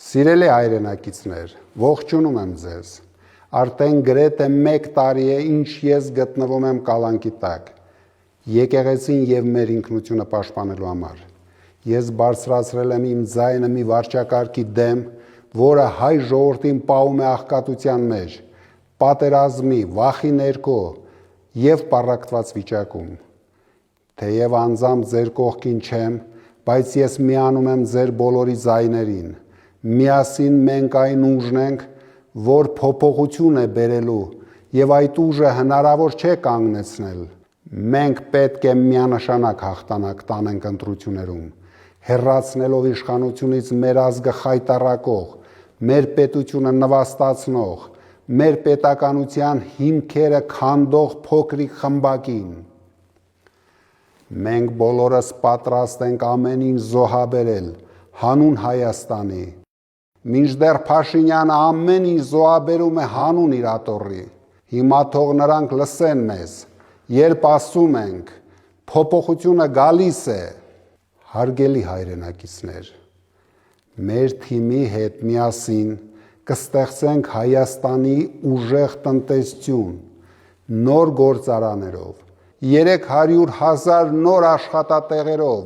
Սիրելի հայրենակիցներ, ողջունում եմ ձեզ։ Արդեն գրեթե 1 տարի է, ինչ ես գտնվում եմ կալանքի տակ, եկեղեցին եւ մեր ինքնությունը պաշտպանելու համար։ Ես բարձրացրել եմ իմ ձայնը մի վարչակարգի դեմ, որը հայ ժողովրդին պահում է աղքատության մեջ, պատերազմի, վախի ներքո եւ պառակտված վիճակում։ Թեև անձամբ ձեր կողքին չեմ, բայց ես միանում եմ ձեր բոլորի ձայներին։ Միասին մենք այն ուժն ենք, որ փոփոխություն է բերելու եւ այդ ուժը հնարավոր չէ կանգնեցնել։ Մենք պետք է միանշանակ հաղթանակ տանենք ընտրություններում, հեռացնելով իշխանությունից մեր ազգը խայտառակող, մեր պետությունը նվաստացնող, մեր պետականության հիմքերը քանդող փոքրիկ խմբակին։ Մենք բոլորս պատրաստ ենք ամեն ինչ զոհաբերել հանուն Հայաստանի։ Մինչդեռ Փաշինյանը ամեն ինչ զոհաբերում է հանուն իր ատոռի։ Հիմա թող նրանք լսեն մեզ, երբ ասում ենք փոփոխությունը գալիս է։ Հարգելի հայրենակիցներ, մեր թիմի հետ միասին կստեղծենք Հայաստանի ուժեղ տնտեսություն, նոր գործարաններով, 300,000 նոր աշխատատեղերով,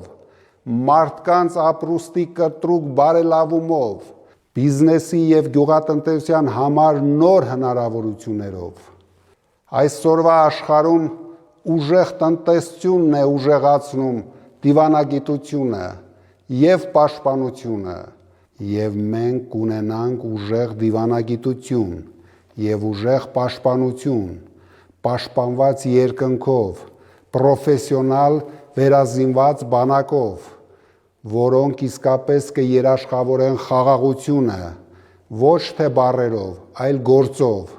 մարդկանց ապրուստի կտրուկ բարելավումով, բիզնեսի եւ գյուղատնտեսության համար նոր հնարավորություններով։ Այսօրվա աշխարհում ուժեղ տնտեսությունն է ուժեղացնում դիվանագիտությունը եւ պաշտպանությունը, եւ մենք կունենանք ուժեղ դիվանագիտություն եւ ուժեղ պաշտպանություն, պաշտպանված երկնքով, պրոֆեսիոնալ վերազինված բանակով, որոնք իսկապես կերաշխավորեն խաղաղությունը, ոչ թե բառերով, այլ գործով։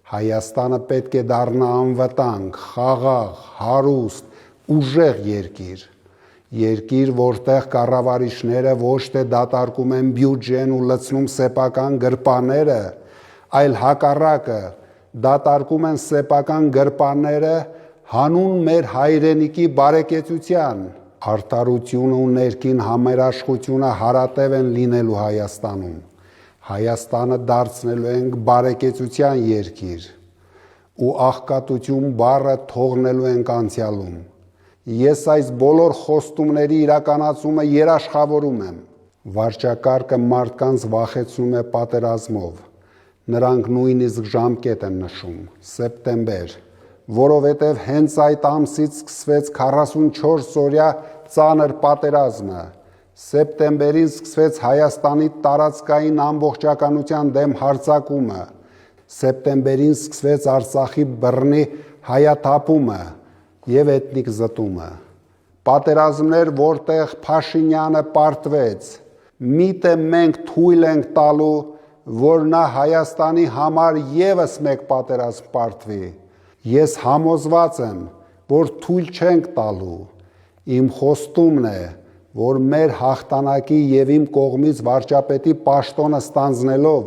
Հայաստանը պետք է դառնա անվտանգ, խաղաղ, հարուստ, ուժեղ երկիր։ Երկիր, որտեղ կառավարիչները ոչ թե դատարկում են բյուջեն ու լցնում սեփական գրպանները, այլ հակառակը դատարկում են սեփական գրպանները հանուն մեր հայրենիքի բարեկեցության։ Արդարությունը ու ներքին համերաշխությունը հարատև են լինելու Հայաստանում։ Հայաստանը դարձնելու ենք բարեկեցության երկիր ու աղքատություն բառը թողնելու ենք անցյալում։ Ես այս բոլոր խոստումների իրականացումը երաշխավորում եմ։ Վարչակարգը մարդկանց վախեցնում է պատերազմով։ Նրանք նույնիսկ ժամկետ են նշում՝ սեպտեմբեր, որովհետև հենց այդ ամսից սկսվեց 44-օրյա ծանր պատերազմը։ Սեպտեմբերին սկսվեց Հայաստանի տարածքային ամբողջականության դեմ հարձակումը։ Սեպտեմբերին սկսվեց Արցախի բռնի հայաթափումը եւ էթնիկ զտումը։ Պատերազմներ, որտեղ Փաշինյանը պարտվեց։ Միթե մենք թույլ ենք տալու, որ նա Հայաստանի համար եւս մեկ պատերազմ պարտվի։ Ես համոզված եմ, որ թույլ չենք տալու։ Իմ խոստումն է, որ մեր հաղթանակի եւ իմ կողմից վարչապետի պաշտոնը ստանձնելով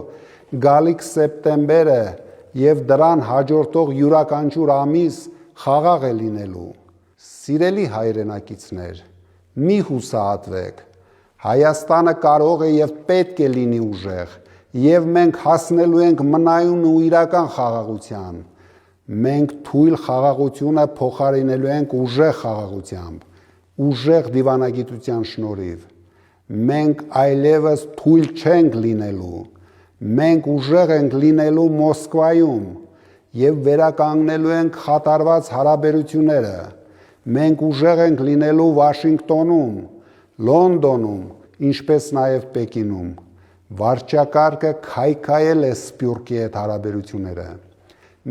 գալիք սեպտեմբերը եւ դրան հաջորդող յուրաքանչյուր ամիս խաղաղ է լինելու։ Սիրելի հայրենակիցներ, մի հուսահատվեք։ Հայաստանը կարող է եւ պետք է լինի ուժեղ, եւ մենք հասնելու ենք մնայուն ու իրական խաղաղության։ Մենք թույլ խաղաղությունը փոխարինելու ենք ուժեղ խաղաղությամբ, ուժեղ դիվանագիտության շնորհիվ։ Մենք այլևս թույլ չենք լինելու։ Մենք ուժեղ ենք լինելու Մոսկվայում եւ վերականգնելու ենք խաթարված հարաբերությունները։ Մենք ուժեղ ենք լինելու Վաշինգտոնում, Լոնդոնում, ինչպես նաեւ Պեկինում։ Վարչակարգը քայքայել է Սփյուռքի հետ հարաբերությունները։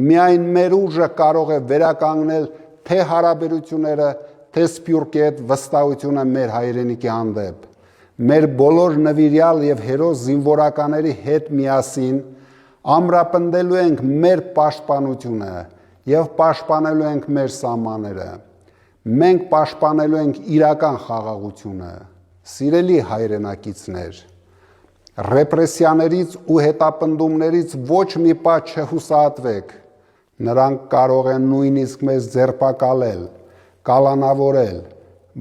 Միայն մեր ուժը կարող է վերականգնել թե հարաբերությունները, թե Սփյուռքի հետ վստահությունը մեր հայրենիքի հանդեպ։ Մեր բոլոր նվիրյալ եւ հերոս զինվորականների հետ միասին ամրապնդելու ենք մեր պաշտպանությունը եւ պաշտպանելու ենք մեր սահմանները։ Մենք պաշտպանելու ենք իրական խաղաղությունը։ Սիրելի հայրենակիցներ, ռեպրեսիաներից ու հետապնդումներից ոչ մի պահ չհուսահատվեք։ Նրանք կարող են նույնիսկ մեզ ձերբակալել, կալանավորել,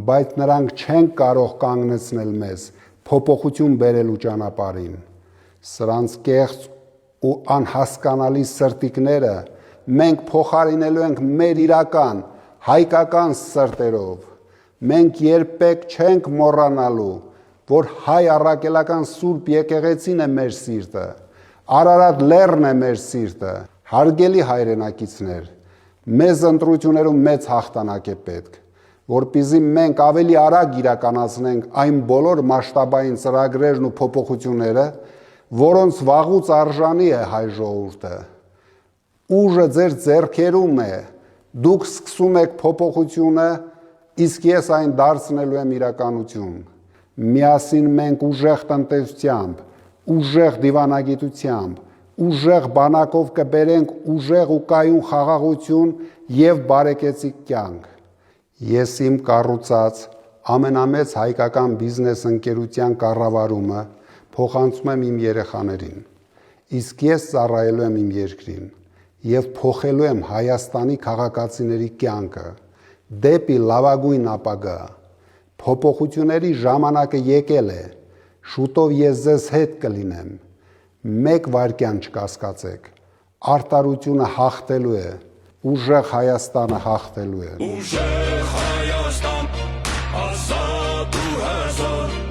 բայց նրանք չեն կարող կանգնեցնել մեզ փոփոխություն բերելու ճանապարհին։ Սրանց կեղծ ու անհասկանալի սրտիկները մենք փոխարինելու ենք մեր իրական, հայկական սրտերով։ Մենք երբեք չենք մոռանալու, որ հայ առաքելական Սուրբ եկեղեցին է մեր սիրտը, Արարատ լեռն է մեր սիրտը։ Հարգելի հայրենակիցներ, մեզ ընտրություններում մեծ հաղթանակ է պետք, որպեսզի մենք ավելի արագ իրականացնենք այն բոլոր մասշտաբային ծրագրերն ու փոփոխությունները, որոնց վաղուց արժանի է հայ ժողովուրդը։ Ուժը ձեր ձեռքերում է, դուք սկսում եք փոփոխությունը, իսկ ես այն դարձնելու եմ իրականություն։ Միասին մենք ուժեղ տնտեսությամբ, ուժեղ դիվանագիտությամբ, ուժեղ բանակով կբերենք ուժեղ ու կայուն խաղաղություն և բարեկեցիկ կյանք։ Ես իմ կառուցած ամենամեծ հայկական բիզնես ընկերության կառավարումը փոխանցում եմ իմ երեխաներին, իսկ ես ծառայելու եմ իմ երկրին և փոխելու եմ Հայաստանի քաղաքացիների կյանքը դեպի լավագույն ապագա։ Փոփոխությունների ժամանակը եկել է, շուտով ես ձեզ հետ կլինեմ, մեկ վայրկյան չկասկածեք, արդարությունը հաղթելու է, ուժեղ Հայաստանը հաղթելու է։ Ուժեղ Հայաստան, ազատ ու հզոր